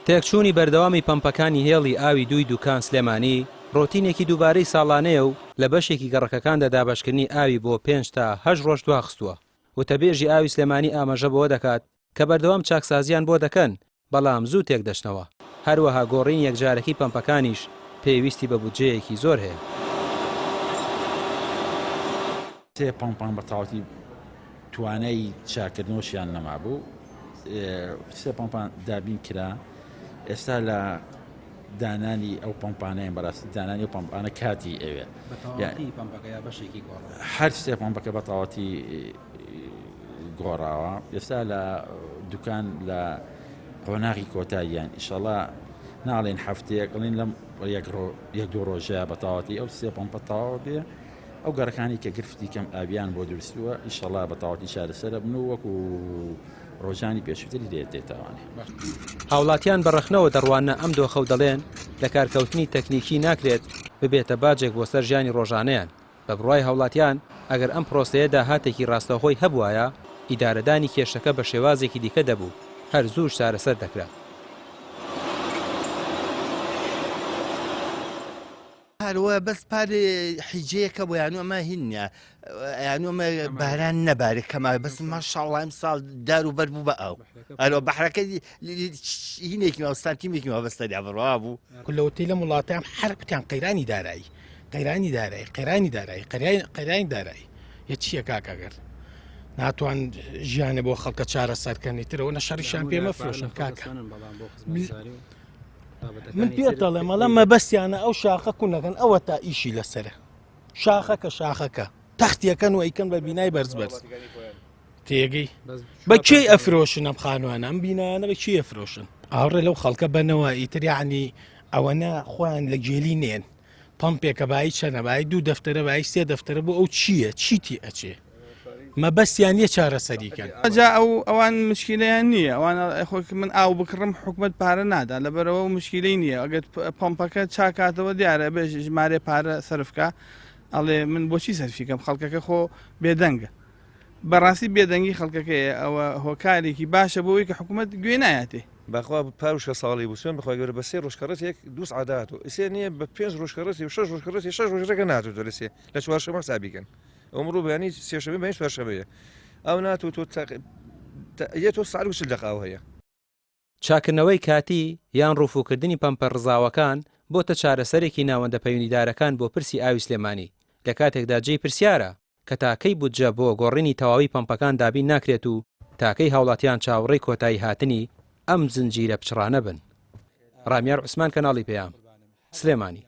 تێکچوونی بەردەوامی پەمپەکانی هێڵی ئاوی دووی دوکان سلێمانی ڕۆتینێکی دووبارەی ساڵانەیە و لە بەشێکی گەڕەکەکاندا دابەشکردنی ئاوی بۆ 5 تا 8 ڕۆژ دواخستووە. وتەبێژی ئاوی سلێمانی ئاماژە بەوە دەکات کە بەردەوام چاکسازیان بۆ دەکەن بەڵام زوو تێک دەشتنەوە. هەروەها گۆڕین یەکجارەکی پەمپەکانیش پێویستی بە بودجەیەکی زۆر هەیە. سێ پەمپان بەتەواوەتی توانای چاکردنەوەشیان نەمابوو. سێ پەمپان دابین کرا. ئێستا لە دانانی ئەو پەمپانەیان بەڕاستی دانانی و پەمپانە کاتی ئەوێ هەر سێ پەمپەکە بەتەواوەتی گۆڕاوە. ئێستا لە دوکان لە قۆناغی کۆتاییان ئیشەڵا ناڵێن هەفتەیەک بڵین لەم یەک دوو ڕۆژەیە بەتەواوەتی ئەو سێ پەمپە تەواو بێ. ئەو گەڕەکانی کە گرفتی کەم ئاویان بۆ دروستووە ئیشەڵا بەتەواوەتی چارەسەرە بن و وەکو ڕۆژانی پێشووتری دێتێتەوانێ. هاوڵاتیان بەڕەخنەوە دەڕوانە ئەم دۆخە و دەڵێن لە کارکەوتنی تەکنیکی ناکرێت ببێتە باجێک بۆ سەر ژیانی ڕۆژانەیان. بە بڕوای هاوڵاتیان ئەگەر ئەم پرۆسەیەدا هاتێکی ڕاستەوخۆی هەبوایە ئیدارەدانی کێشەکە بە شێوازێکی دیکە دەبوو هەر زووش چارەسەر دەکرا. هەروە بەس پارێ حیجەیەکە بۆ یانوە ئەمە هینە یانوەمە باران نەبارێت کەما بەس ماشاءڵڵا ئەم ساڵ دار و بەر بوو بە ئەو ئەرۆ بەحرەکە هینێکی سانتیمێکی مەبەستەدا بڕوا بوو کولەوەتی لە وڵاتیان هەر کوتیان قەیرانی دارایی قەیرانی دارایی قەیرانی دارایی قەیرانی دارایی یە چییە کاکەگەر ناتوان ژیانە بۆ خەڵکە چارەسەرکردنی ترەوە نە شەڕیشان پێ مەفرۆشن کاکە. من پێت دەڵێم مەڵام مەبەستیانە ئەو شاخە کوونەکەن ئەوە تا ئیشی لەسرە شاخەکە شاخەکە تەختیەکەن و ئەیکەن بە بینای بەرز بەرز تێگەی بە کێی ئەفرۆشن ئەم خانوانە ئەم بینانە بە چی ئەفرۆشن ئاڕێ لەو خەڵکە بنەوە ئیتر یعنی ئەوەنە خۆیان لە گێلی نێن پەمپێکە بای چەنە بای دوو دەفتەرە بای سێ دەفتەرە بۆ ئەو چییە چیتی ئەچێ مەبەستیان یە چارەسەریکەن. جا ئەوان مشکیلیان نییە ئەوان خۆک من ئاو بکڕم حکومت پارە نادا لەبەرەوە مشکیلەی نییە ئەگەر پۆمپەکە چاکاتەوە دیارە بێ ژمارە پارە سەرفکە ئەڵێ من بۆچی سەرفیکەم خەڵکەکە خۆ بێدەنگە بەڕاستی بێدەنگی خەڵکەکەیە ئەوە هۆکارێکی باشە بۆەوەی کە حکومت گوێ نایەتێ بەخوا پاوشە ساڵی بووسێن بخوای گەورە بە سێ ڕۆژکەڕەتێک دووس عادات و ئسێ نییە بە 5 ڕۆژکەڕەتی و 6 ڕۆژکەڕەتی 6 ڕۆژەکە ناتوتە لە سێ لە چوارشەمە سابیکەن ئەمڕۆ بەیانی سێشەمە بەین چوارشەمەیە ئەو ناتو تۆ ساعت و 40 دقیقە هەیە. چاکردنەوەی کاتی یان ڕووفوکردنی پەمپە ڕزاوەکان بۆتە چارەسەرێکی ناوەندە پەیوەندیدارەکان بۆ پرسی ئاوی سلێمانی لە کاتێکدا جێی پرسیارە کە تاکەی بودجە بۆ گۆڕینی تەواوی پەمپەکان دابین ناکرێت و تاکەی هاوڵاتیان چاوەڕێی کۆتایی هاتنی ئەم زنجیرە پچڕانە بن. ڕامیار عوسمان کەناڵی پێیام سلێمانی.